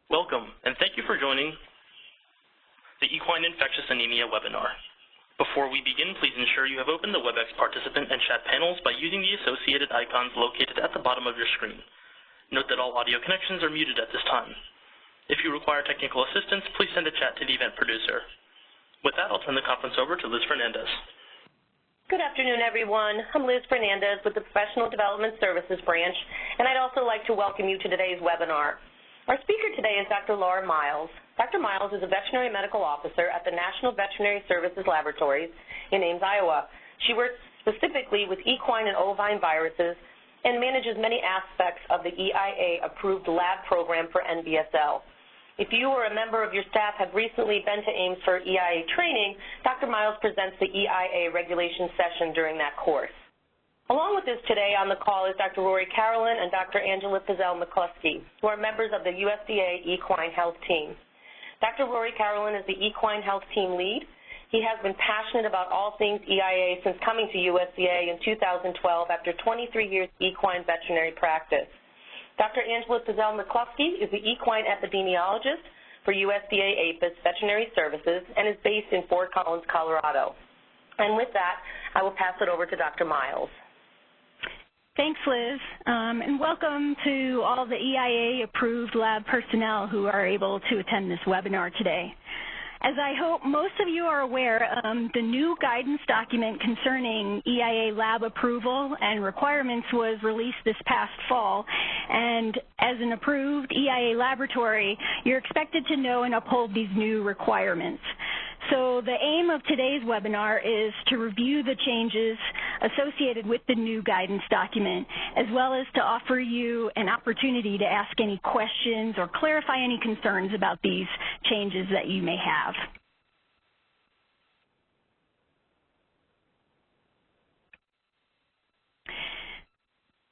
Welcome, and thank you for joining the Equine Infectious Anemia webinar. Before we begin, please ensure you have opened the WebEx participant and chat panels by using the associated icons located at the bottom of your screen. Note that all audio connections are muted at this time. If you require technical assistance, please send a chat to the event producer. With that, I'll turn the conference over to Liz Fernandez. Good afternoon, everyone. I'm Liz Fernandez with the Professional Development Services Branch, and I'd also like to welcome you to today's webinar. Our speaker today is Dr. Laura Miles. Dr. Miles is a veterinary medical officer at the National Veterinary Services Laboratories in Ames, Iowa. She works specifically with equine and ovine viruses and manages many aspects of the EIA-approved lab program for NVSL. If you or a member of your staff have recently been to Ames for EIA training, Dr. Miles presents the EIA regulation session during that course. Along with us today on the call is Dr. Rory Carolyn and Dr. Angela Pizzell-McCluskey, who are members of the USDA Equine Health Team. Dr. Rory Carolyn is the Equine Health Team lead. He has been passionate about all things EIA since coming to USDA in 2012 after 23 years equine veterinary practice. Dr. Angela Pizzell-McCluskey is the equine epidemiologist for USDA APHIS Veterinary Services and is based in Fort Collins, Colorado. And with that, I will pass it over to Dr. Miles. Thanks, Liz, and welcome to all the EIA-approved lab personnel who are able to attend this webinar today. As I hope most of you are aware, the new guidance document concerning EIA lab approval and requirements was released this past fall, and as an approved EIA laboratory, you're expected to know and uphold these new requirements. So the aim of today's webinar is to review the changes associated with the new guidance document, as well as to offer you an opportunity to ask any questions or clarify any concerns about these changes that you may have.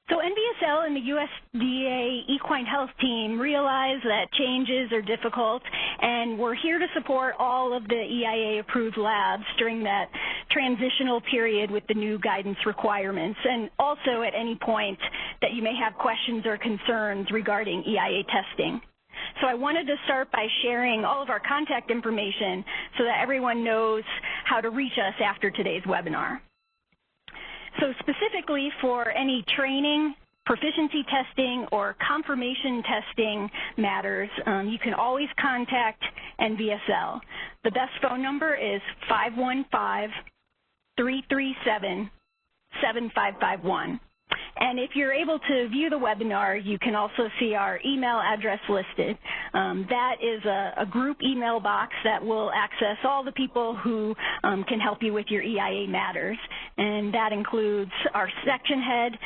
So NVSL and the USDA Equine Health Team realize that changes are difficult, and we're here to support all of the EIA-approved labs during that transitional period with the new guidance requirements, and also at any point that you may have questions or concerns regarding EIA testing. So I wanted to start by sharing all of our contact information so that everyone knows how to reach us after today's webinar. So specifically for any training, proficiency testing, or confirmation testing matters, you can always contact NVSL. The best phone number is 515-337-7551. And if you're able to view the webinar, you can also see our email address listed. That is a group email box that will access all the people who can help you with your EIA matters. And that includes our section head,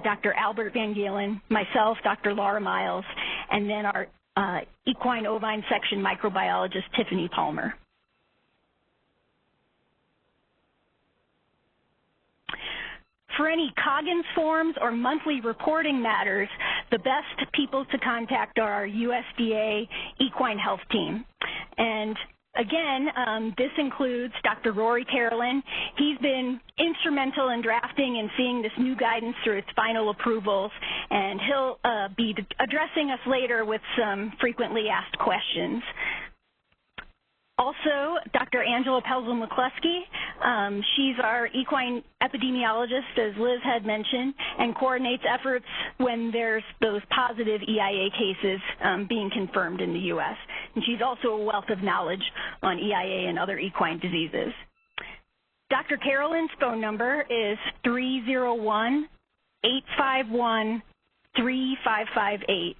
Dr. Albert Van Galen, myself, Dr. Laura Miles, and then our equine ovine section microbiologist, Tiffany Palmer. For any Coggins forms or monthly reporting matters, the best people to contact are our USDA Equine Health Team. And again, this includes Dr. Rory Carolyn. He's been instrumental in drafting and seeing this new guidance through its final approvals, and he'll be addressing us later with some frequently asked questions. Also, Dr. Angela Pizzell-McCluskey, she's our equine epidemiologist, as Liz had mentioned, and coordinates efforts when there's those positive EIA cases being confirmed in the U.S. And she's also a wealth of knowledge on EIA and other equine diseases. Dr. Carolyn's phone number is 301-851-3558,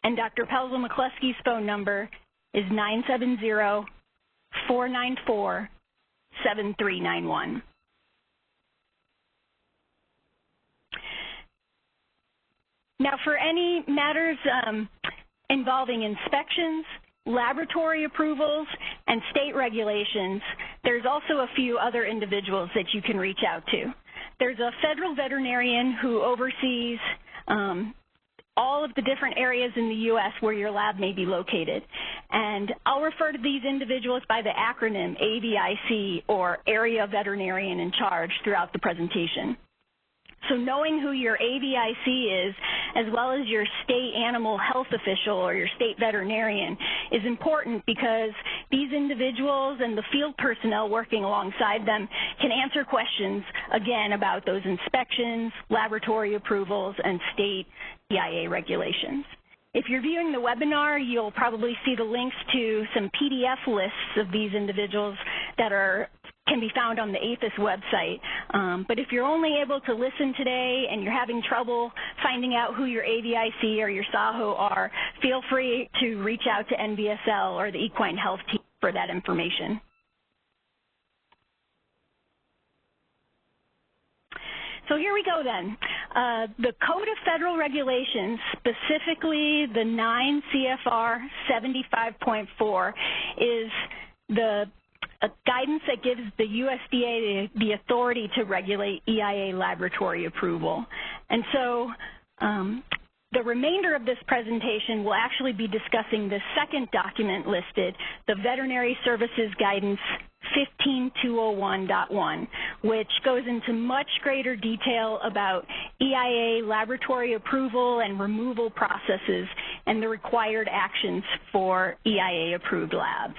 and Dr. Pizzell-McCluskey's phone number is 970-494-7391. Now, for any matters involving inspections, laboratory approvals, and state regulations, there's also a few other individuals that you can reach out to. There's a federal veterinarian who oversees all of the different areas in the U.S. where your lab may be located. And I'll refer to these individuals by the acronym AVIC, or Area Veterinarian in Charge, throughout the presentation. So knowing who your AVIC is, as well as your state animal health official or your state veterinarian, is important because these individuals and the field personnel working alongside them can answer questions, again, about those inspections, laboratory approvals, and state EIA regulations. If you're viewing the webinar, you'll probably see the links to some PDF lists of these individuals that can be found on the APHIS website. But if you're only able to listen today and you're having trouble finding out who your AVIC or your SAHO are, feel free to reach out to NVSL or the Equine Health team for that information. So here we go then. The Code of Federal Regulations, specifically the 9 CFR 75.4, is the guidance that gives the USDA the authority to regulate EIA laboratory approval. And so the remainder of this presentation will actually be discussing the second document listed, the Veterinary Services Guidance 15201.1, which goes into much greater detail about EIA laboratory approval and removal processes and the required actions for EIA-approved labs.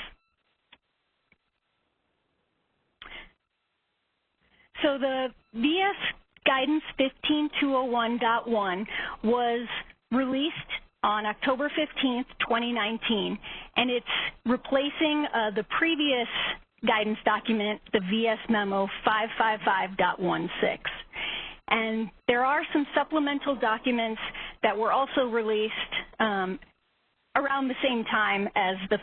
So the VS Guidance 15201.1 was released on October 15th, 2019, and it's replacing the previous guidance document, the VS Memo 555.16. And there are some supplemental documents that were also released around the same time as the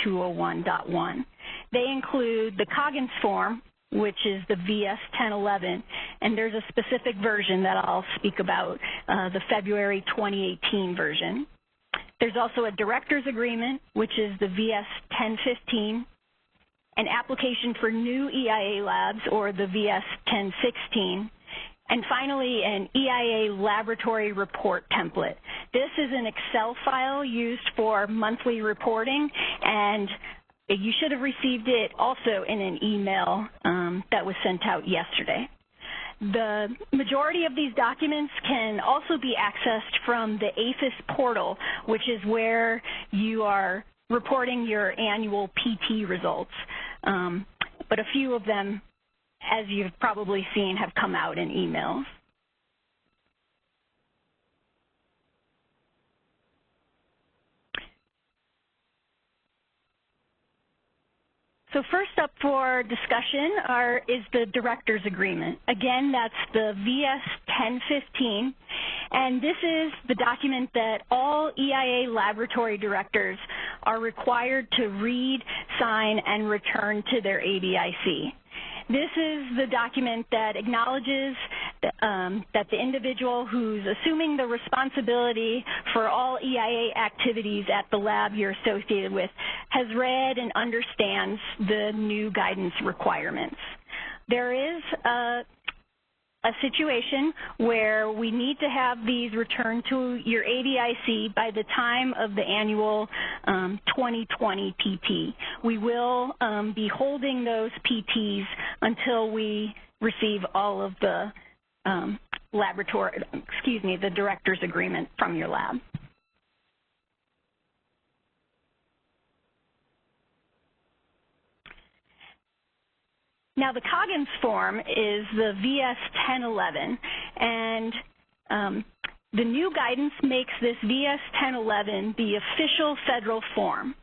15201.1. They include the Coggins form, which is the VS 1011, and there's a specific version that I'll speak about, the February 2018 version. There's also a director's agreement, which is the VS 1015, an application for new EIA labs, or the VS 1016, and finally an EIA laboratory report template. This is an Excel file used for monthly reporting, and you should have received it also in an email that was sent out yesterday. The majority of these documents can also be accessed from the APHIS portal, which is where you are reporting your annual PT results. But a few of them, as you've probably seen, have come out in emails. So first up for discussion is the Director's Agreement. Again, that's the VS 1015, and this is the document that all EIA laboratory directors are required to read, sign, and return to their AVIC. This is the document that acknowledges that the individual who's assuming the responsibility for all EIA activities at the lab you're associated with has read and understands the new guidance requirements. There is a situation where we need to have these returned to your AVIC by the time of the annual 2020 PT. We will be holding those PTs until we receive all of the the Director's Agreement from your lab. Now, the Coggins form is the VS 1011, and the new guidance makes this VS 1011 the official federal form.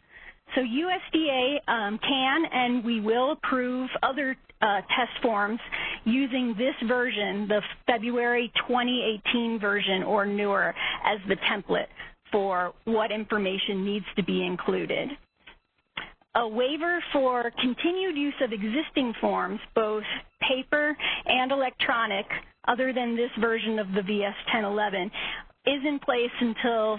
So USDA can and we will approve other test forms using this version, the February 2018 version or newer, as the template for what information needs to be included. A waiver for continued use of existing forms, both paper and electronic, other than this version of the VS 1011, is in place until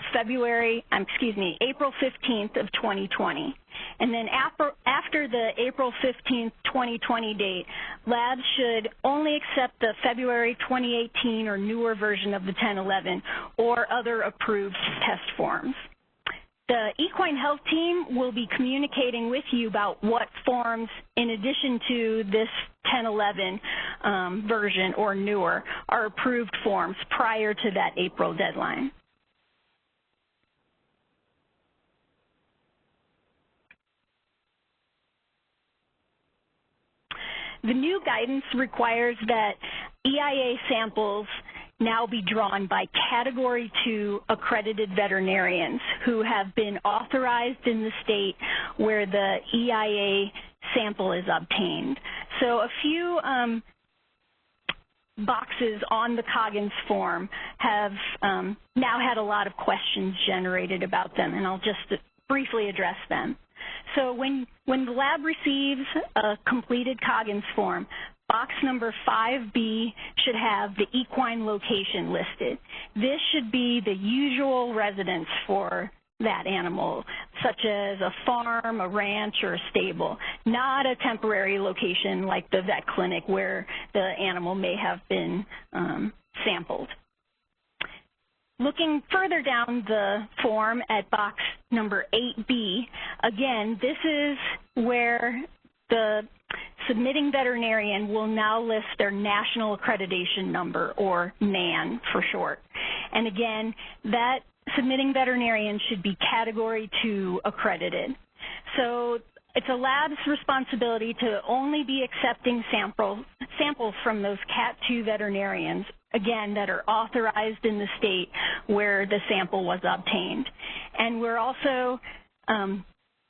April 15th of 2020. And then after the April 15th, 2020 date, labs should only accept the February 2018 or newer version of the 1011 or other approved test forms. The Equine Health team will be communicating with you about what forms, in addition to this 1011, version or newer are approved forms prior to that April deadline. The new guidance requires that EIA samples now be drawn by Category 2 accredited veterinarians who have been authorized in the state where the EIA sample is obtained. So a few boxes on the Coggins form have now had a lot of questions generated about them, and I'll just briefly address them. So when the lab receives a completed Coggins form, box number 5B should have the equine location listed. This should be the usual residence for that animal, such as a farm, a ranch, or a stable, not a temporary location like the vet clinic where the animal may have been sampled. Looking further down the form at box number 8B, again, this is where the submitting veterinarian will now list their National Accreditation Number, or NAN for short. And again, that submitting veterinarian should be Category 2 accredited. So it's a lab's responsibility to only be accepting samples from those Cat 2 veterinarians, again, that are authorized in the state where the sample was obtained. And we're also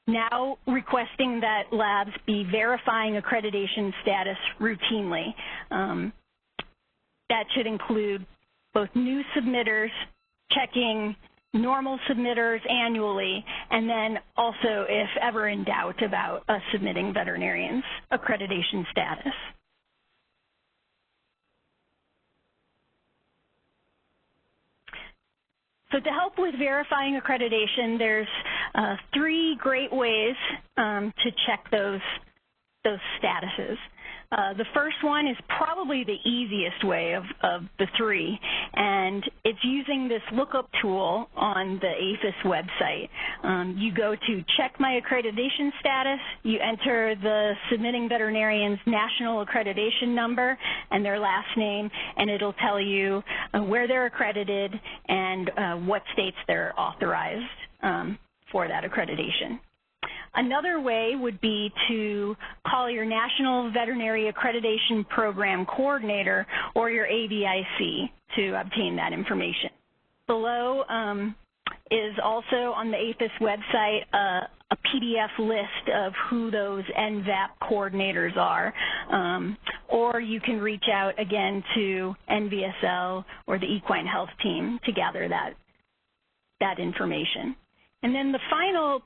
now requesting that labs be verifying accreditation status routinely. That should include both new submitters, checking normal submitters annually, and then also, if ever in doubt, about a submitting veterinarian's accreditation status. So to help with verifying accreditation, there's 3 great ways to check those statuses. The first one is probably the easiest way of the 3, and it's using this lookup tool on the APHIS website. You go to check my accreditation status, you enter the submitting veterinarian's national accreditation number and their last name, and it'll tell you where they're accredited and what states they're authorized for that accreditation. Another way would be to call your National Veterinary Accreditation Program Coordinator or your AVIC to obtain that information. Below is also on the APHIS website a PDF list of who those NVAP coordinators are, or you can reach out again to NVSL or the Equine Health Team to gather that information. And then the final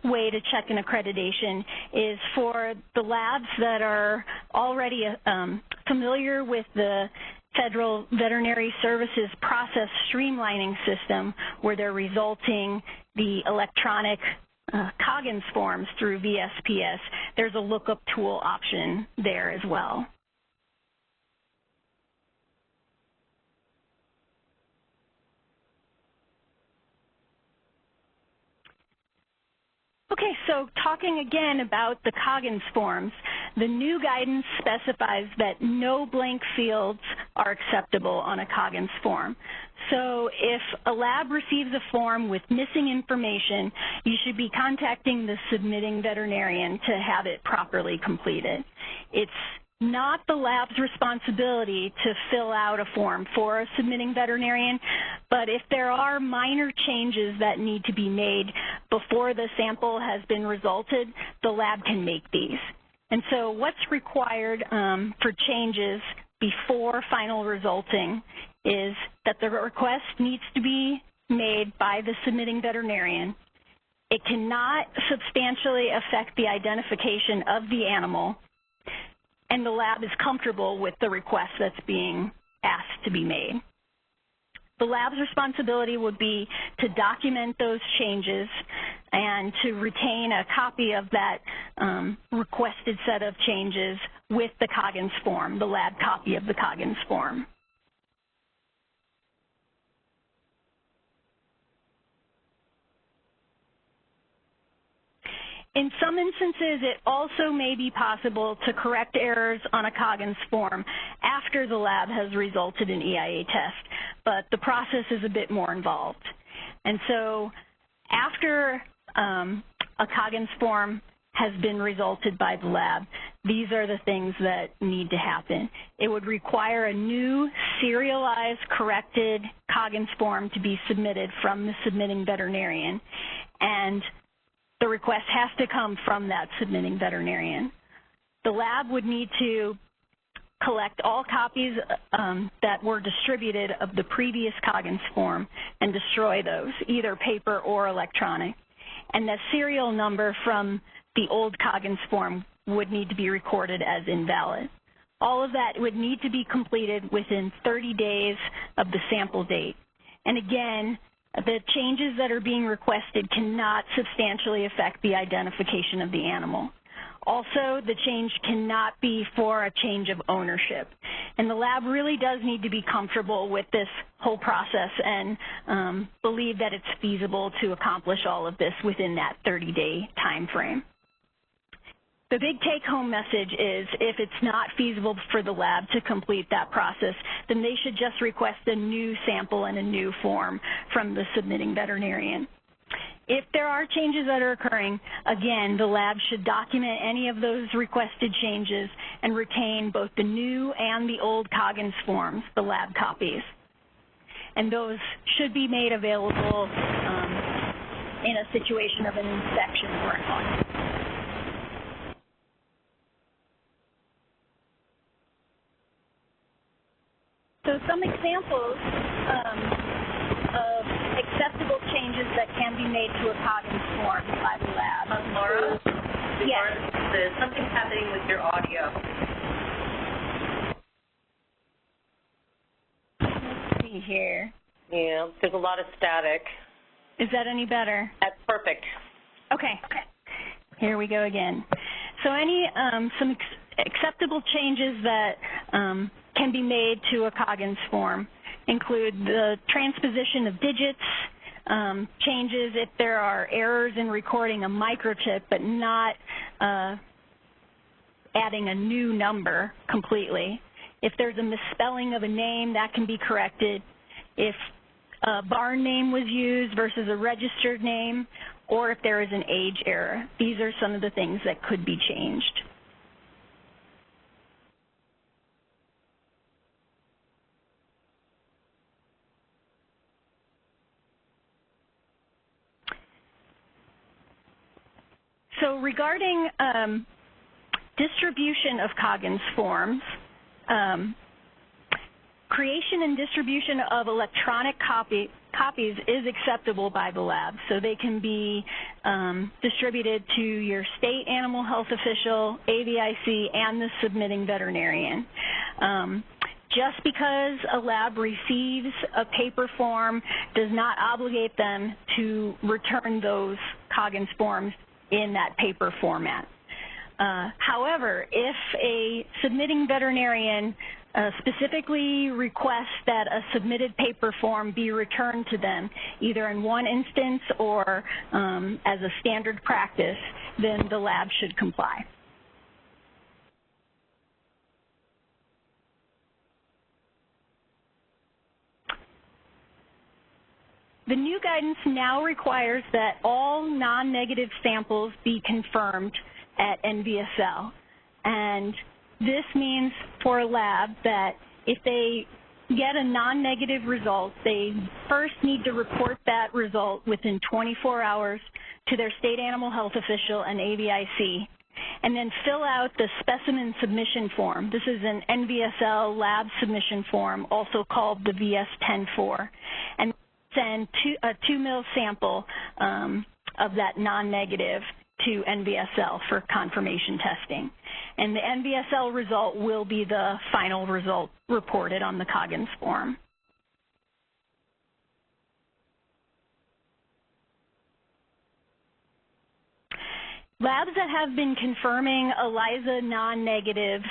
way to check an accreditation is for the labs that are already familiar with the Federal Veterinary Services Process Streamlining System, where they're resulting the electronic Coggins forms through VSPS. There's a lookup tool option there as well. Okay, so talking again about the Coggins forms, the new guidance specifies that no blank fields are acceptable on a Coggins form. So if a lab receives a form with missing information, you should be contacting the submitting veterinarian to have it properly completed. It's not the lab's responsibility to fill out a form for a submitting veterinarian, but if there are minor changes that need to be made before the sample has been resulted, the lab can make these. And so what's required for changes before final resulting is that the request needs to be made by the submitting veterinarian. It cannot substantially affect the identification of the animal, and the lab is comfortable with the request that's being asked to be made. The lab's responsibility would be to document those changes and to retain a copy of that requested set of changes with the Coggins form, the lab copy of the Coggins form. In some instances, it also may be possible to correct errors on a Coggins form after the lab has resulted in EIA test, but the process is a bit more involved. And so after a Coggins form has been resulted by the lab, these are the things that need to happen. It would require a new serialized corrected Coggins form to be submitted from the submitting veterinarian, and the request has to come from that submitting veterinarian. The lab would need to collect all copies that were distributed of the previous Coggins form and destroy those, either paper or electronic. And the serial number from the old Coggins form would need to be recorded as invalid. All of that would need to be completed within 30 days of the sample date. And again, the changes that are being requested cannot substantially affect the identification of the animal. Also, the change cannot be for a change of ownership. And the lab really does need to be comfortable with this whole process and believe that it's feasible to accomplish all of this within that 30-day time frame. The big take-home message is if it's not feasible for the lab to complete that process, then they should just request a new sample and a new form from the submitting veterinarian. If there are changes that are occurring, again, the lab should document any of those requested changes and retain both the new and the old Coggins forms, the lab copies. And those should be made available in a situation of an inspection or an audit. So some examples of acceptable changes that can be made to a Coggins form by the lab. Laura? Yes. Something's happening with your audio. Let's see here. Yeah, there's a lot of static. Is that any better? That's perfect. Okay. Here we go again. So some acceptable changes that can be made to a Coggins form include the transposition of digits, changes if there are errors in recording a microchip but not adding a new number completely. If there's a misspelling of a name, that can be corrected. If a barn name was used versus a registered name, or if there is an age error. These are some of the things that could be changed. So regarding distribution of Coggins forms, creation and distribution of electronic copies is acceptable by the lab. So they can be distributed to your state animal health official, AVIC, and the submitting veterinarian. Just because a lab receives a paper form does not obligate them to return those Coggins forms in that paper format. However, if a submitting veterinarian specifically requests that a submitted paper form be returned to them, either in one instance or as a standard practice, then the lab should comply. The new guidance now requires that all non-negative samples be confirmed at NVSL. And this means for a lab that if they get a non-negative result, they first need to report that result within 24 hours to their state animal health official and AVIC, and then fill out the specimen submission form. This is an NVSL lab submission form, also called the VS-10-4, and send a 2 ml sample of that non-negative to NVSL for confirmation testing. And the NVSL result will be the final result reported on the Coggins form. Labs that have been confirming ELISA non-negatives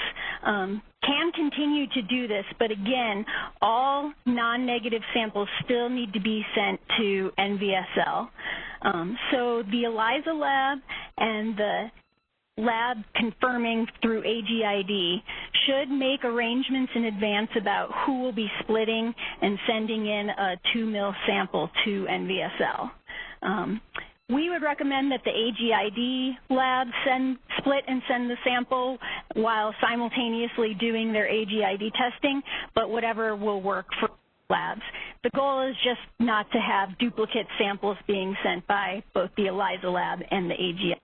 can continue to do this, but again, all non-negative samples still need to be sent to NVSL. So the ELISA lab and the lab confirming through AGID should make arrangements in advance about who will be splitting and sending in a 2 mil sample to NVSL. We would recommend that the AGID lab split and send the sample while simultaneously doing their AGID testing, but whatever will work for labs. The goal is just not to have duplicate samples being sent by both the ELISA lab and the AGID.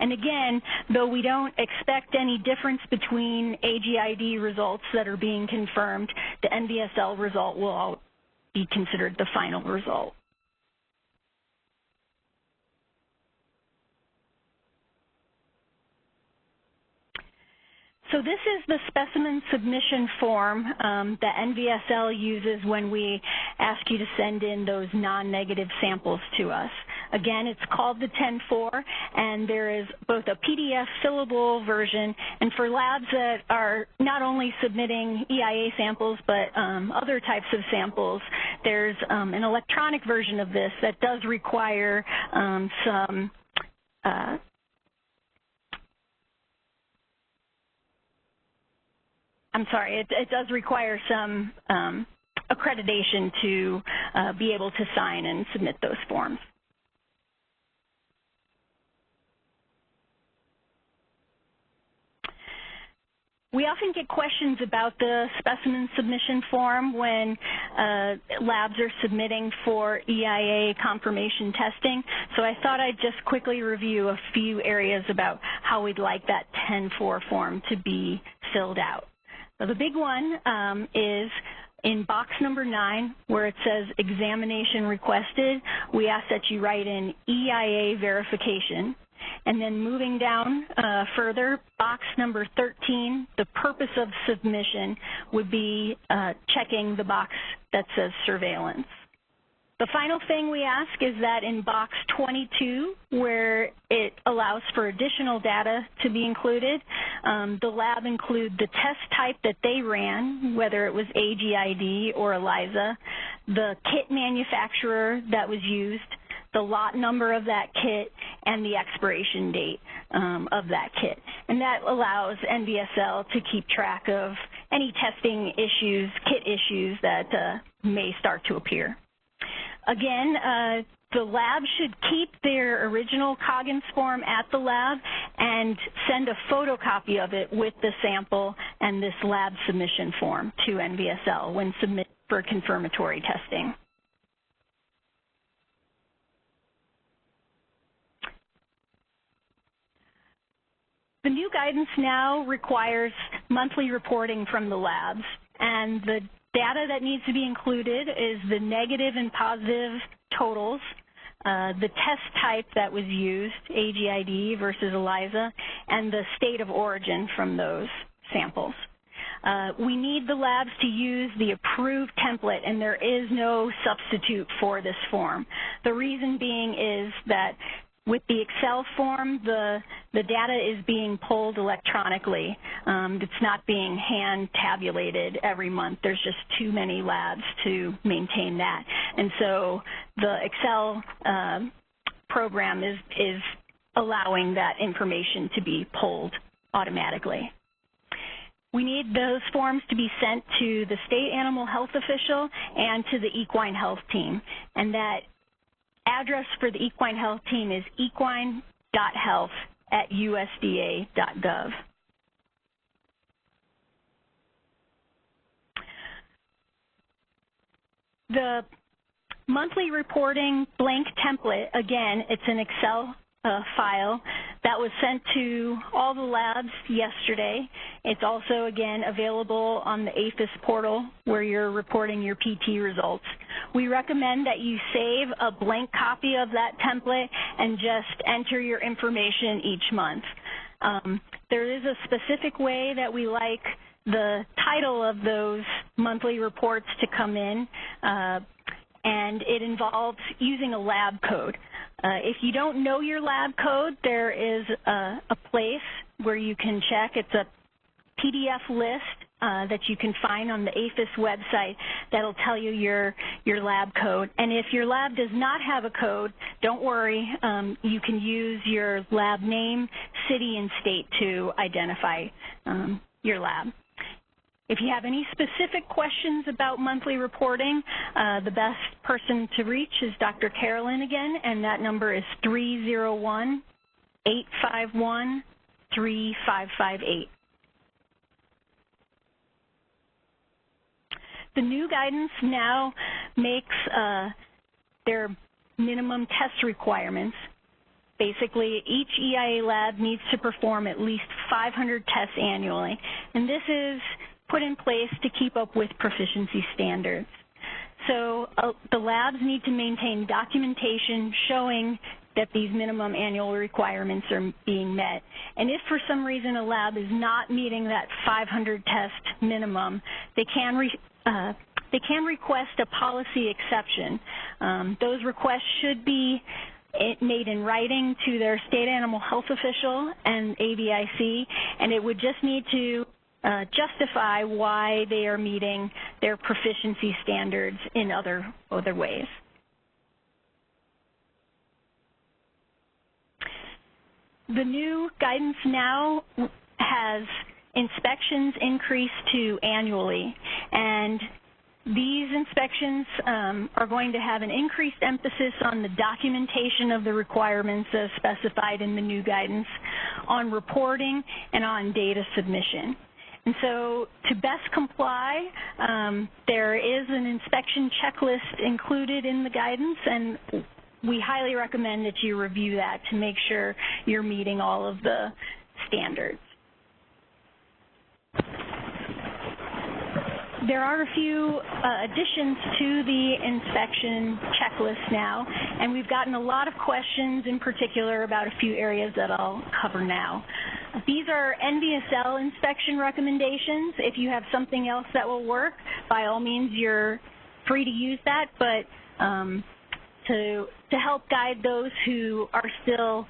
And again, though we don't expect any difference between AGID results that are being confirmed, the NVSL result will always be considered the final result. So this is the specimen submission form that NVSL uses when we ask you to send in those non-negative samples to us. Again, it's called the 10-4, and there is both a PDF fillable version, and for labs that are not only submitting EIA samples but other types of samples, there's an electronic version of this that does require some it does require some accreditation to be able to sign and submit those forms. We often get questions about the specimen submission form when labs are submitting for EIA confirmation testing, so I thought I'd just quickly review a few areas about how we'd like that 10-4 form to be filled out. So the big one is in box number 9, where it says examination requested. We ask that you write in EIA verification. And then moving down further, box number 13, the purpose of submission would be checking the box that says surveillance. The final thing we ask is that in box 22, where it allows for additional data to be included, the lab include the test type that they ran, whether it was AGID or ELISA, the kit manufacturer that was used, the lot number of that kit, and the expiration date of that kit. And that allows NVSL to keep track of any testing issues, kit issues that may start to appear. Again, the lab should keep their original Coggins form at the lab and send a photocopy of it with the sample and this lab submission form to NVSL when submitted for confirmatory testing. The new guidance now requires monthly reporting from the labs, and the data that needs to be included is the negative and positive totals, the test type that was used, AGID versus ELISA, and the state of origin from those samples. We need the labs to use the approved template, and there is no substitute for this form. The reason being is that with the Excel form, the data is being pulled electronically. It's not being hand tabulated every month. There's just too many labs to maintain that. And so the Excel program is allowing that information to be pulled automatically. We need those forms to be sent to the state animal health official and to the equine health team. And that address for the equine health team is equine.health@usda.gov. The monthly reporting blank template, again, it's an Excel file that was sent to all the labs yesterday. It's also, again, available on the APHIS portal where you're reporting your PT results. We recommend that you save a blank copy of that template and just enter your information each month. There is a specific way that we like the title of those monthly reports to come in, and it involves using a lab code. If you don't know your lab code, there is a place where you can check. It's a PDF list that you can find on the APHIS website that'll tell you your lab code. And if your lab does not have a code, don't worry, you can use your lab name, city, and state to identify your lab. If you have any specific questions about monthly reporting, the best person to reach is Dr. Carolyn again, and that number is 301-851-3558. The new guidance now makes their minimum test requirements. Basically, each EIA lab needs to perform at least 500 tests annually, and this is put in place to keep up with proficiency standards. So the labs need to maintain documentation showing that these minimum annual requirements are being met. And if for some reason a lab is not meeting that 500 test minimum, they can request a policy exception. Those requests should be made in writing to their state animal health official and AVIC, and it would just need to justify why they are meeting their proficiency standards in other ways. The new guidance now has inspections increased to annually, and these inspections are going to have an increased emphasis on the documentation of the requirements as specified in the new guidance, on reporting, and on data submission. And so to best comply, there is an inspection checklist included in the guidance, and we highly recommend that you review that to make sure you're meeting all of the standards. There are a few additions to the inspection checklist now, and we've gotten a lot of questions in particular about a few areas that I'll cover now. These are NVSL inspection recommendations. If you have something else that will work, by all means, you're free to use that, but to help guide those who are still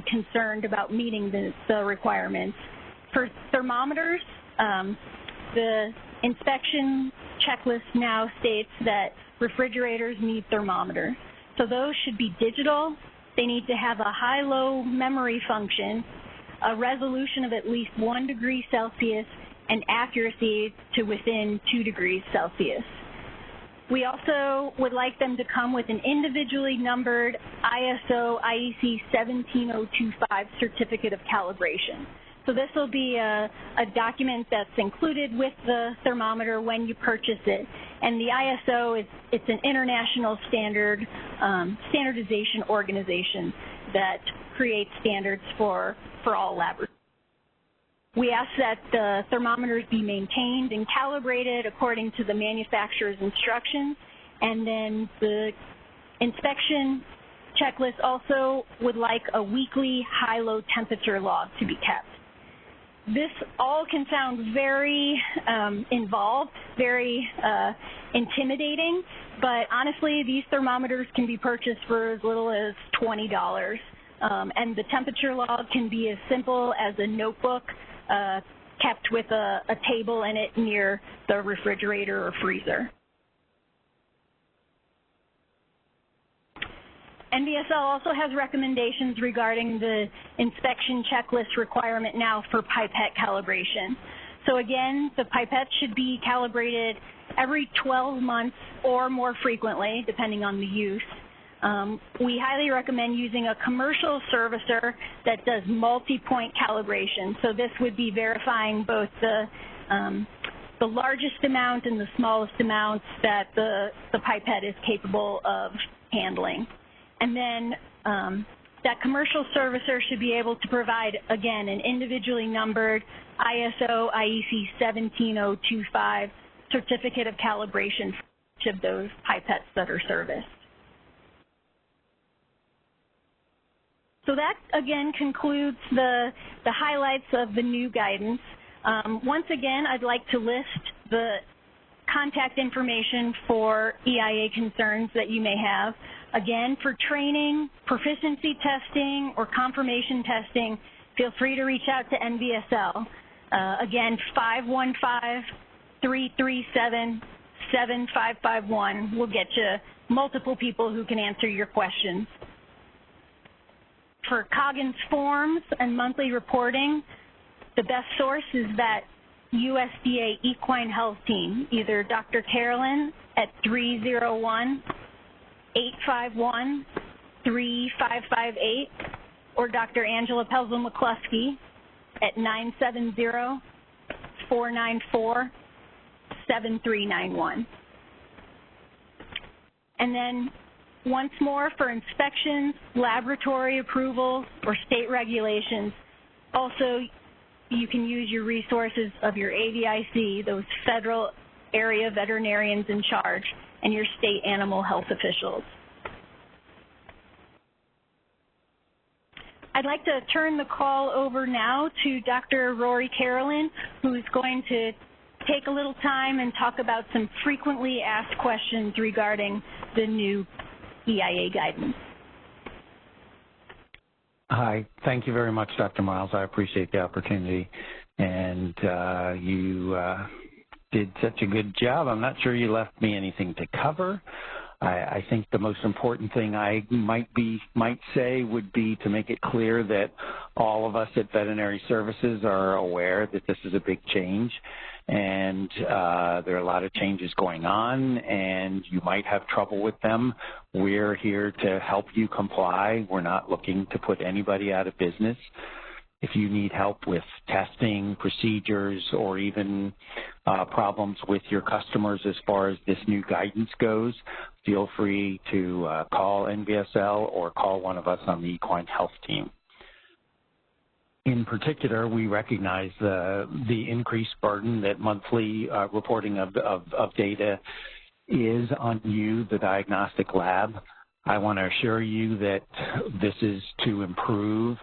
concerned about meeting the requirements. For thermometers, the inspection checklist now states that refrigerators need thermometers. So those should be digital. They need to have a high-low memory function, a resolution of at least 1 degree Celsius, and accuracy to within 2 degrees Celsius. We also would like them to come with an individually numbered ISO IEC 17025 certificate of calibration. So this will be a document that's included with the thermometer when you purchase it. And the ISO, it's an international standardization organization that creates standards for all laboratories. We ask that the thermometers be maintained and calibrated according to the manufacturer's instructions. And then the inspection checklist also would like a weekly high-low temperature log to be kept. This all can sound very involved, very intimidating, but honestly, these thermometers can be purchased for as little as $20. And the temperature log can be as simple as a notebook kept with a table in it near the refrigerator or freezer. NVSL also has recommendations regarding the inspection checklist requirement now for pipette calibration. So again, the pipette should be calibrated every 12 months or more frequently, depending on the use. We highly recommend using a commercial servicer that does multi-point calibration. So this would be verifying both the largest amount and the smallest amounts that the pipette is capable of handling. And then that commercial servicer should be able to provide, again, an individually numbered ISO IEC 17025 certificate of calibration for each of those pipettes that are serviced. So that, again, concludes the highlights of the new guidance. Once again, I'd like to list the contact information for EIA concerns that you may have. Again, for training, proficiency testing, or confirmation testing, feel free to reach out to NVSL. Again, 515-337-7551 will get you multiple people who can answer your questions. for Coggins forms and monthly reporting, the best source is that USDA Equine Health Team, either Dr. Carolyn at 301-851-3558 or Dr. Angela Pelzel-McCluskey at 970-494-7391. And then once more, for inspections, laboratory approvals, or state regulations, also you can use your resources of your AVIC, those federal area veterinarians in charge, and your state animal health officials. I'd like to turn the call over now to Dr. Rory Carolyn, who's going to take a little time and talk about some frequently asked questions regarding the new EIA guidance. Hi, thank you very much, Dr. Miles. I appreciate the opportunity, and you did such a good job. I'm not sure you left me anything to cover. I think the most important thing I might say would be to make it clear that all of us at Veterinary Services are aware that this is a big change, and there are a lot of changes going on, and you might have trouble with them. We're here to help you comply. We're not looking to put anybody out of business. If you need help with testing, procedures, or even problems with your customers as far as this new guidance goes, feel free to call NVSL or call one of us on the Equine Health Team. In particular, we recognize the increased burden that monthly reporting of data is on you, the diagnostic lab. I want to assure you that this is to improve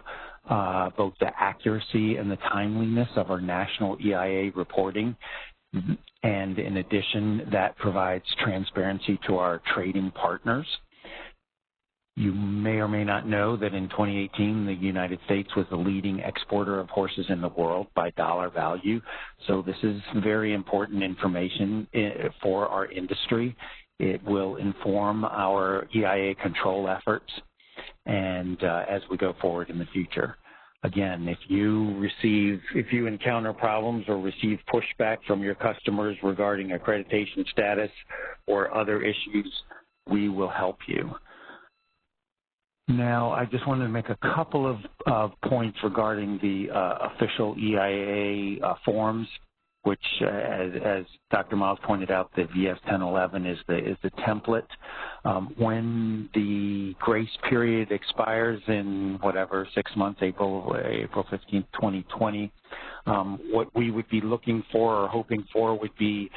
both the accuracy and the timeliness of our national EIA reporting. And in addition, that provides transparency to our trading partners. You may or may not know that in 2018, the United States was the leading exporter of horses in the world by dollar value. So this is very important information for our industry. It will inform our EIA control efforts and as we go forward in the future. Again, if you encounter problems or receive pushback from your customers regarding accreditation status or other issues, we will help you. Now, I just wanted to make a couple of points regarding the official EIA forms, which, as Dr. Miles pointed out, the VS 1011 is the template. When the grace period expires in whatever 6 months, April 15th, 2020, what we would be looking for or hoping for would be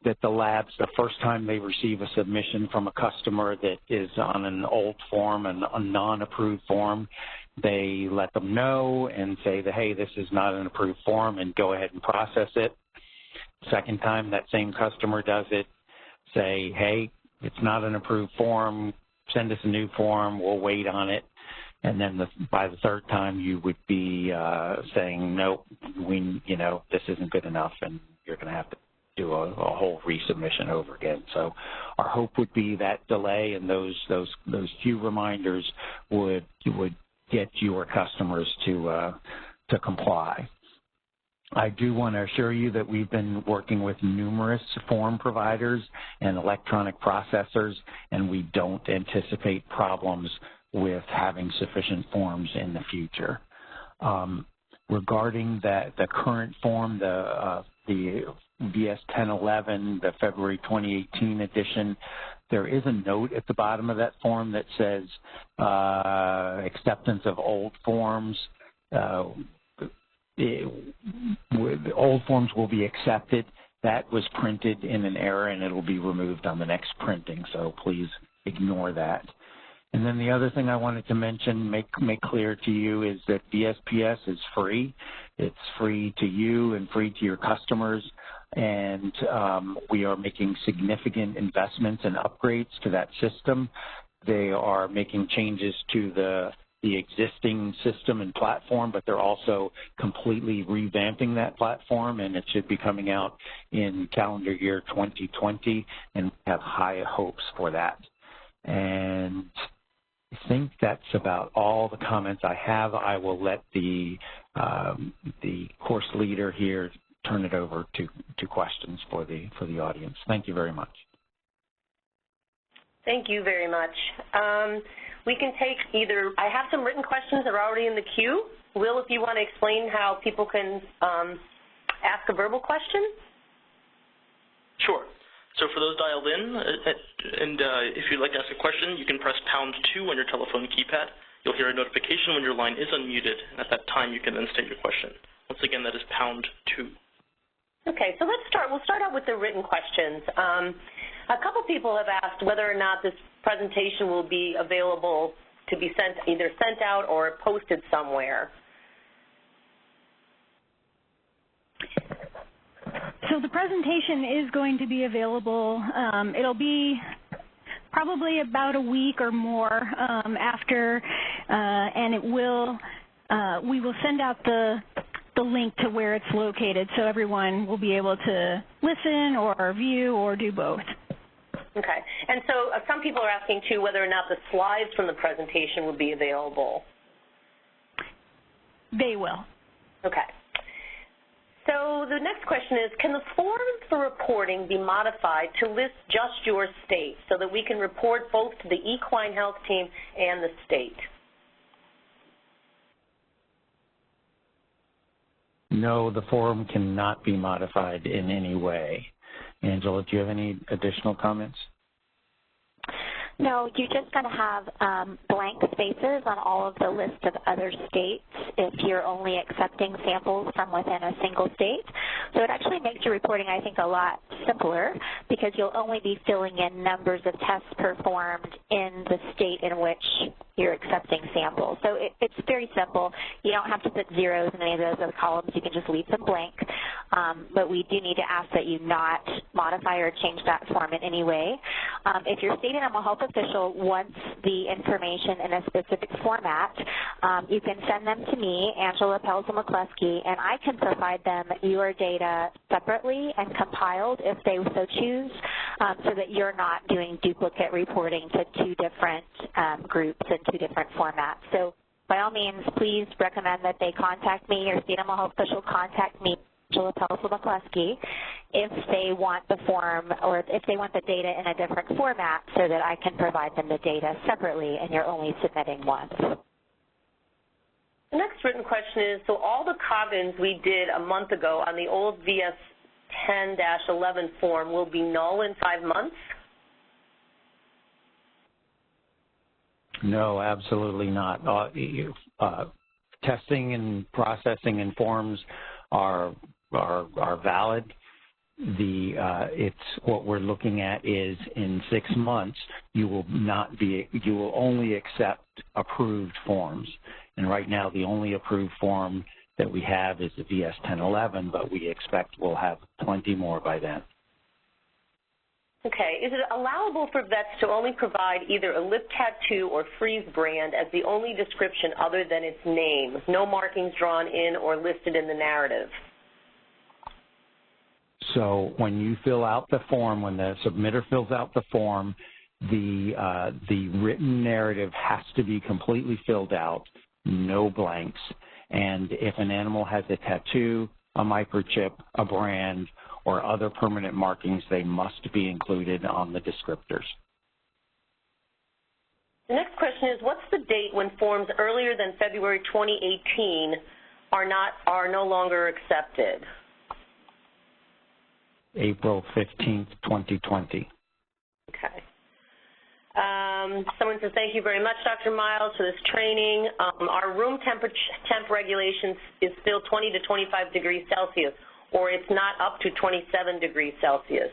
that the labs, the first time they receive a submission from a customer that is on an old form, a non-approved form, they let them know and say that, hey, this is not an approved form, and go ahead and process it. Second time that same customer does it, say, hey, it's not an approved form, send us a new form, we'll wait on it. And then by the third time, you would be saying, nope, this isn't good enough, and you're going to have to do a whole resubmission over again. So our hope would be that delay and those few reminders would get your customers to comply. I do want to assure you that we've been working with numerous form providers and electronic processors, and we don't anticipate problems with having sufficient forms in the future. Regarding the current form, the VS 1011, the February 2018 edition, there is a note at the bottom of that form that says acceptance of old forms. Old forms will be accepted. That was printed in an error, and it will be removed on the next printing, so please ignore that. And then the other thing I wanted to mention, make clear to you, is that VSPS is free. It's free to you and free to your customers, and we are making significant investments and upgrades to that system. They are making changes to the existing system and platform, but they're also completely revamping that platform, and it should be coming out in calendar year 2020, and we have high hopes for that. And I think that's about all the comments I have. I will let the course leader here turn it over to questions for the audience. Thank you very much. Thank you very much. We can take either, I have some written questions that are already in the queue. Will, if you want to explain how people can ask a verbal question? Sure. So for those dialed in, and if you'd like to ask a question, you can press #2 on your telephone keypad. You'll hear a notification when your line is unmuted, and at that time you can then state your question. Once again, that is #2. Okay, so let's start. We'll start out with the written questions. A couple people have asked whether or not this presentation will be available to be either sent out or posted somewhere. So the presentation is going to be available. It'll be probably about a week or more after, and it will. We will send out the link to where it's located, so everyone will be able to listen or view or do both. Okay, and so some people are asking too whether or not the slides from the presentation will be available. They will. Okay. So the next question is, can the form for reporting be modified to list just your state so that we can report both to the equine health team and the state? No, the form cannot be modified in any way. Angela, do you have any additional comments? No, you're just going to have blank spaces on all of the list of other states if you're only accepting samples from within a single state. So it actually makes your reporting, I think, a lot simpler because you'll only be filling in numbers of tests performed in the state in which you're accepting samples. So it's very simple. You don't have to put zeros in any of those other columns. You can just leave them blank. But we do need to ask that you not modify or change that form in any way. If your state animal health official wants the information in a specific format, you can send them to me, Angela Pelza-McCluskey, and I can provide them your data separately and compiled if they so choose, so that you're not doing duplicate reporting to two different groups and two different formats. So by all means, please recommend that they contact me, your state animal health official contact me, Angela Pelza-McCluskey, if they want the form or if they want the data in a different format so that I can provide them the data separately and you're only submitting once. The next written question is, so all the Coggins we did a month ago on the old VS 10-11 form will be null in 5 months? No, absolutely not. Testing and processing and forms are valid. It's what we're looking at is in 6 months you will only accept approved forms. And right now the only approved form that we have is the VS 1011, but we expect we'll have plenty more by then. Okay. Is it allowable for vets to only provide either a lip tattoo or freeze brand as the only description other than its name, no markings drawn in or listed in the narrative? So when you fill out the form, when the submitter fills out the form, the written narrative has to be completely filled out, no blanks. And if an animal has a tattoo, a microchip, a brand, or other permanent markings, they must be included on the descriptors. The next question is, what's the date when forms earlier than February 2018 are no longer accepted? April 15th, 2020. Okay. Someone says, thank you very much, Dr. Miles, for this training. Our room temp regulations is still 20 to 25 degrees Celsius, or it's not up to 27 degrees Celsius.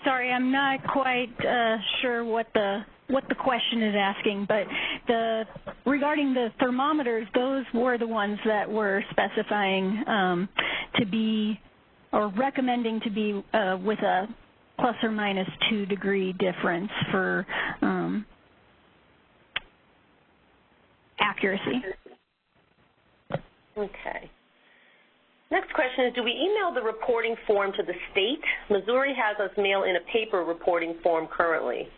Sorry, I'm not quite sure what the question is asking, but regarding the thermometers, those were the ones that were specifying to be or recommending to be with a plus or minus 2 degree difference for accuracy. Okay. Next question is, do we email the reporting form to the state? Missouri has us mail in a paper reporting form currently.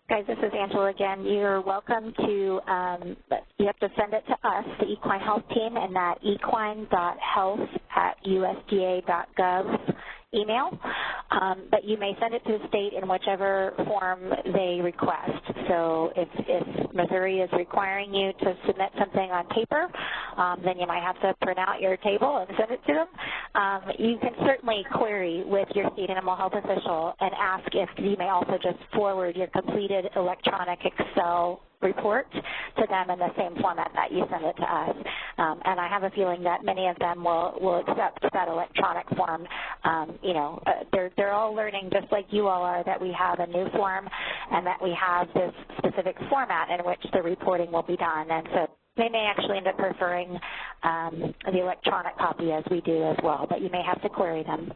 Guys, this is Angela again. You're welcome to, you have to send it to us, the Equine Health Team, and that equine.health@usda.gov email, but you may send it to the state in whichever form they request. So if Missouri is requiring you to submit something on paper, then you might have to print out your table and send it to them. You can certainly query with your state animal health official and ask if you may also just forward your completed electronic Excel report to them in the same format that you send it to us. And I have a feeling that many of them will accept that electronic form. You know, they're all learning, just like you all are, that we have a new form and that we have this specific format in which the reporting will be done. And so they may actually end up preferring the electronic copy as we do as well, but you may have to query them.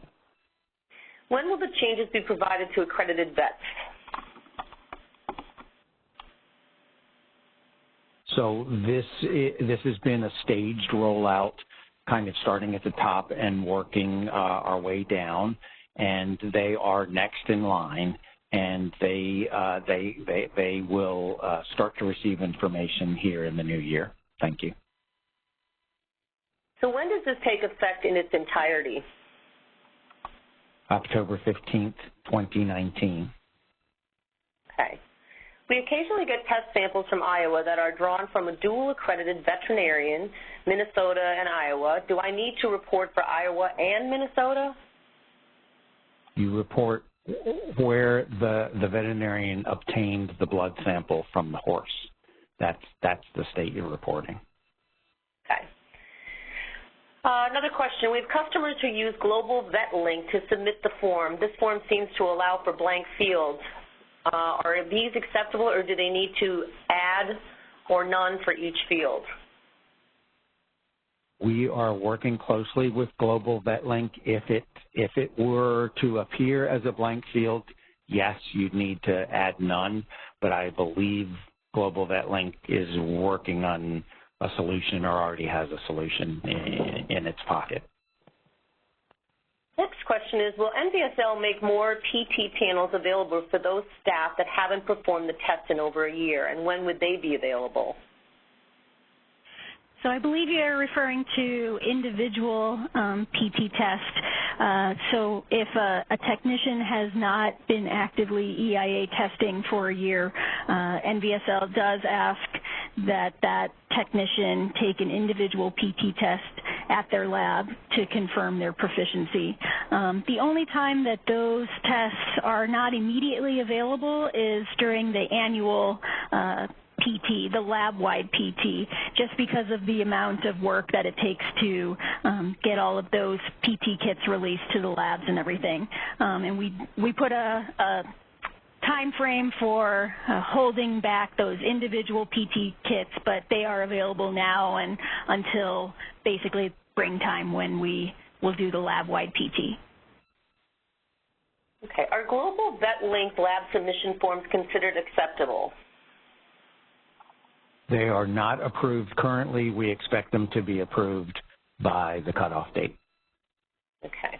When will the changes be provided to accredited vets? So this has been a staged rollout, kind of starting at the top and working our way down, and they are next in line, and they will start to receive information here in the new year. Thank you. So when does this take effect in its entirety? October 15th, 2019. Okay. We occasionally get test samples from Iowa that are drawn from a dual accredited veterinarian, Minnesota and Iowa. Do I need to report for Iowa and Minnesota? You report where the veterinarian obtained the blood sample from the horse. That's the state you're reporting. Okay. Another question. We have customers who use Global Vet Link to submit the form. This form seems to allow for blank fields. Are these acceptable, or do they need to add or none for each field? We are working closely with Global Vet Link. If it were to appear as a blank field, yes, you'd need to add none, but I believe Global Vet Link is working on a solution or already has a solution in its pocket. Next question is, will NVSL make more PT panels available for those staff that haven't performed the test in over a year, and when would they be available? So I believe you're referring to individual PT tests. So if a technician has not been actively EIA testing for a year, NVSL does ask that that technician take an individual PT test at their lab to confirm their proficiency. The only time that those tests are not immediately available is during the annual PT, the lab-wide PT, just because of the amount of work that it takes to get all of those PT kits released to the labs and everything. And we put a time frame for holding back those individual PT kits, but they are available now and until basically springtime when we will do the lab-wide PT. Okay. Are Global Vet Link lab submission forms considered acceptable? They are not approved currently. We expect them to be approved by the cutoff date. Okay.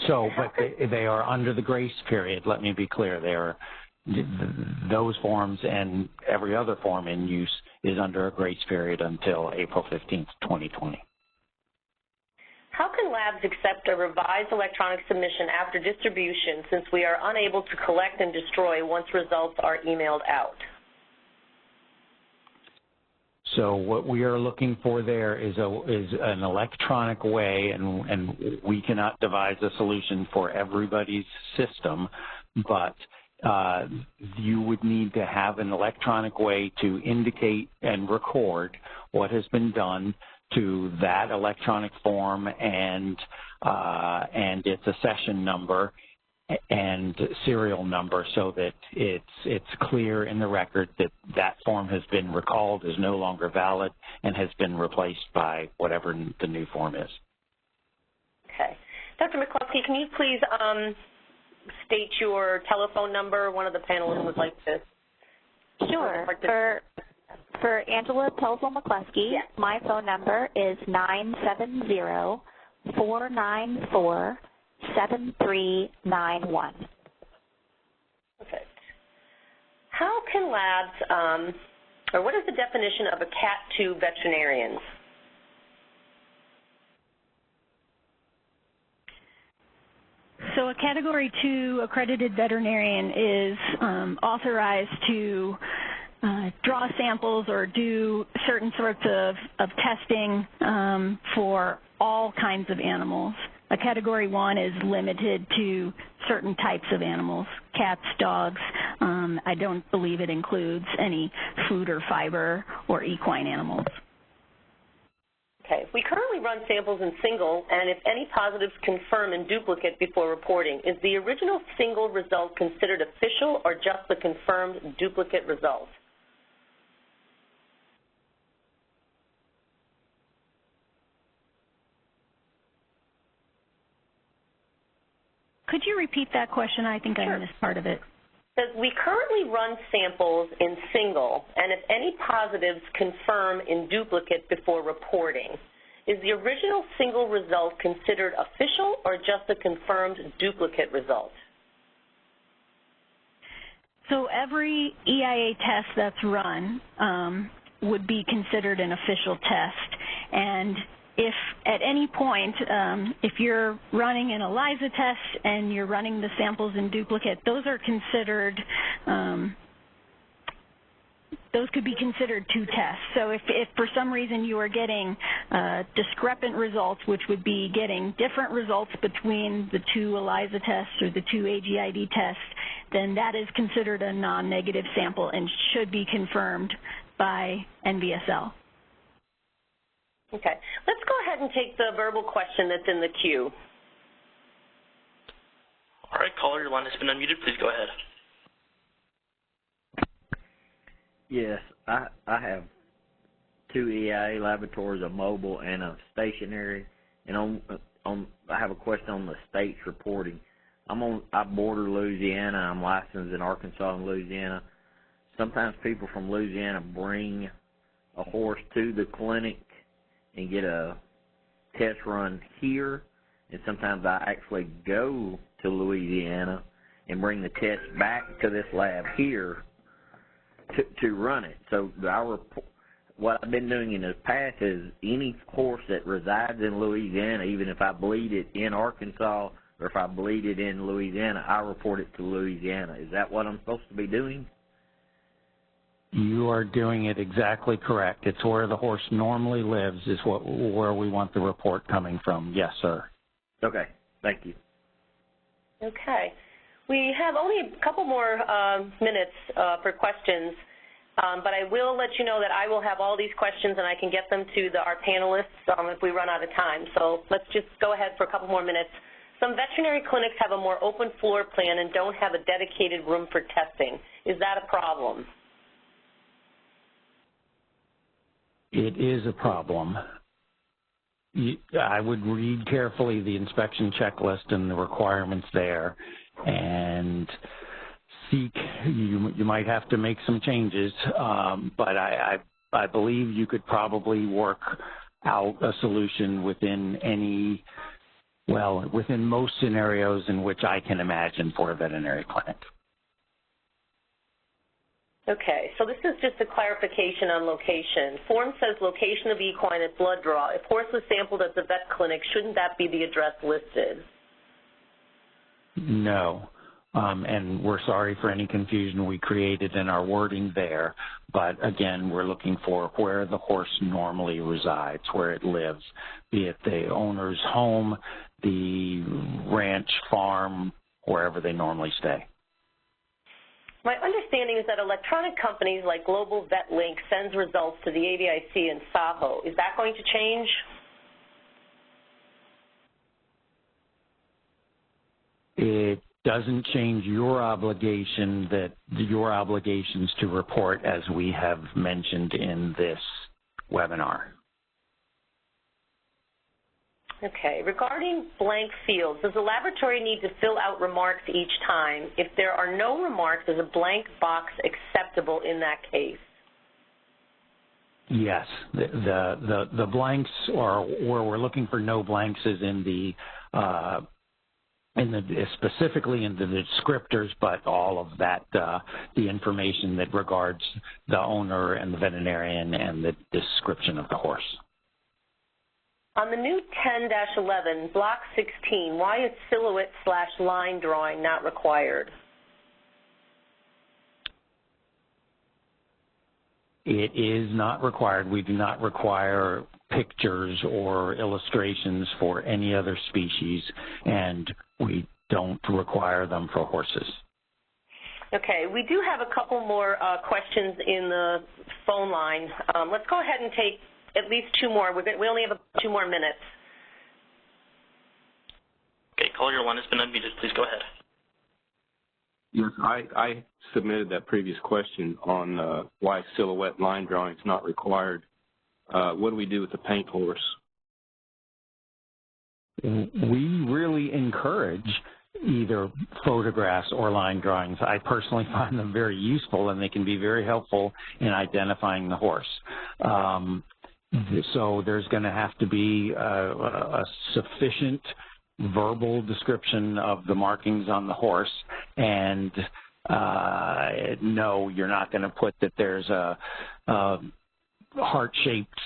So, but they are under the grace period. Let me be clear. They are, those forms and every other form in use is under a grace period until April 15th, 2020. How can labs accept a revised electronic submission after distribution, since we are unable to collect and destroy once results are emailed out? So what we are looking for there is an electronic way, and we cannot devise a solution for everybody's system, but you would need to have an electronic way to indicate and record what has been done to that electronic form and its accession number and serial number, so that it's clear in the record that that form has been recalled, is no longer valid, and has been replaced by whatever the new form is. Okay. Dr. McCluskey, can you please state your telephone number? One of the panelists would like to. Sure. For Angela Pelzel-McCluskey, yes. my phone number is 970-494-7391. Perfect. How can labs, or what is the definition of a Cat 2 veterinarian? So a Category 2 accredited veterinarian is authorized to draw samples or do certain sorts of testing for all kinds of animals. A Category 1 is limited to certain types of animals, cats, dogs. I don't believe it includes any food or fiber or equine animals. Okay. We currently run samples in single, and if any positives confirm in duplicate before reporting, is the original single result considered official or just the confirmed duplicate result? Could you repeat that question? I think Sure. I missed part of it. Says we currently run samples in single, and if any positives confirm in duplicate before reporting, is the original single result considered official or just a confirmed duplicate result? So every EIA test that's run would be considered an official test, and if at any point, if you're running an ELISA test and you're running the samples in duplicate, those are considered, those could be considered two tests. So if for some reason you are getting discrepant results, which would be getting different results between the two ELISA tests or the two AGID tests, then that is considered a non-negative sample and should be confirmed by NVSL. Okay. Let's go ahead and take the verbal question that's in the queue. All right, caller, your line has been unmuted. Please go ahead. Yes, I have two EIA laboratories, a mobile and a stationary, and I have a question on the state's reporting. I border Louisiana. I'm licensed in Arkansas and Louisiana. Sometimes people from Louisiana bring a horse to the clinic and get a test run here, and sometimes I actually go to Louisiana and bring the test back to this lab here to run it. So what I've been doing in the past is any horse that resides in Louisiana, even if I bleed it in Arkansas or if I bleed it in Louisiana, I report it to Louisiana. Is that what I'm supposed to be doing? You are doing it exactly correct. It's where the horse normally lives is where we want the report coming from. Yes, sir. Okay. Thank you. Okay. We have only a couple more minutes for questions, but I will let you know that I will have all these questions and I can get them to our panelists if we run out of time. So let's just go ahead for a couple more minutes. Some veterinary clinics have a more open floor plan and don't have a dedicated room for testing. Is that a problem? It is a problem. I would read carefully the inspection checklist and the requirements there and seek, you might have to make some changes, but I believe you could probably work out a solution within within most scenarios in which I can imagine for a veterinary clinic. Okay, so this is just a clarification on location. Form says location of equine at blood draw. If horse was sampled at the vet clinic, shouldn't that be the address listed? No, and we're sorry for any confusion we created in our wording there, but again, we're looking for where the horse normally resides, where it lives, be it the owner's home, the ranch, farm, wherever they normally stay. My understanding is that electronic companies like Global Vet Link sends results to the AVIC in SAHO. Is that going to change? It doesn't change your obligations to report as we have mentioned in this webinar. Okay. Regarding blank fields, does the laboratory need to fill out remarks each time? If there are no remarks, is a blank box acceptable in that case? Yes, the blanks, or where we're looking for no blanks, is in the specifically in the descriptors, but all of that, the information that regards the owner and the veterinarian and the description of the horse. On the new 10-11, block 16, why is silhouette/line drawing not required? It is not required. We do not require pictures or illustrations for any other species, and we don't require them for horses. Okay, we do have a couple more questions in the phone line. Let's go ahead and take at least two more. We only have 2 more minutes. Okay, caller, your line has been unmuted. Please go ahead. Yes, I submitted that previous question on why silhouette line drawing is not required. What do we do with the paint horse? We really encourage either photographs or line drawings. I personally find them very useful, and they can be very helpful in identifying the horse. So there's going to have to be a sufficient verbal description of the markings on the horse, and no, you're not going to put that there's a heart-shaped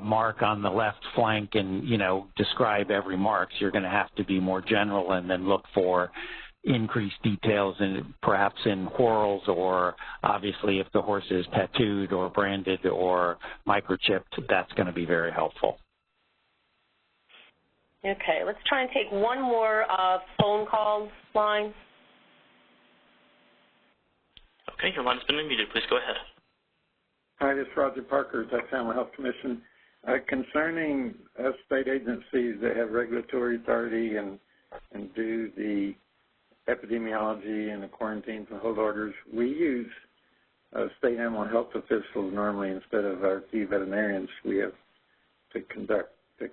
mark on the left flank and, you know, describe every mark. You're going to have to be more general and then look for increased details in perhaps in whorls, or obviously if the horse is tattooed or branded or microchipped, that's going to be very helpful. Okay, let's try and take one more phone call line. Okay, your line has been unmuted. Please go ahead. Hi, this is Roger Parker, Texas Animal Health Commission. Concerning state agencies that have regulatory authority and do the epidemiology and the quarantines and hold orders, we use state animal health officials normally instead of our key veterinarians. We have to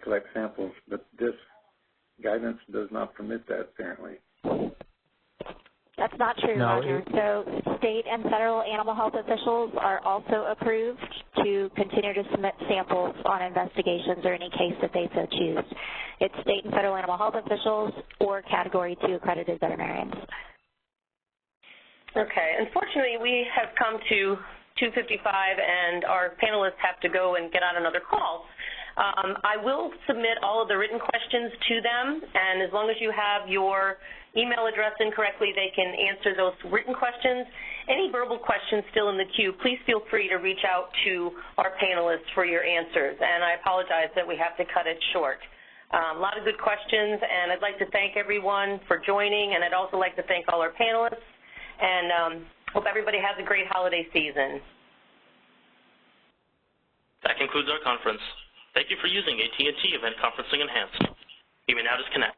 collect samples, but this guidance does not permit that, apparently. That's not true, No, Roger. So state and federal animal health officials are also approved to continue to submit samples on investigations or any case that they so choose. It's state and federal animal health officials or Category 2 accredited veterinarians. Okay, unfortunately, we have come to 2:55, and our panelists have to go and get on another call. I will submit all of the written questions to them, and as long as you have your email address in correctly, they can answer those written questions. Any verbal questions still in the queue, please feel free to reach out to our panelists for your answers, and I apologize that we have to cut it short. A lot of good questions, and I'd like to thank everyone for joining, and I'd also like to thank all our panelists, and hope everybody has a great holiday season. That concludes our conference. Thank you for using AT&T Event Conferencing Enhanced. You may now disconnect.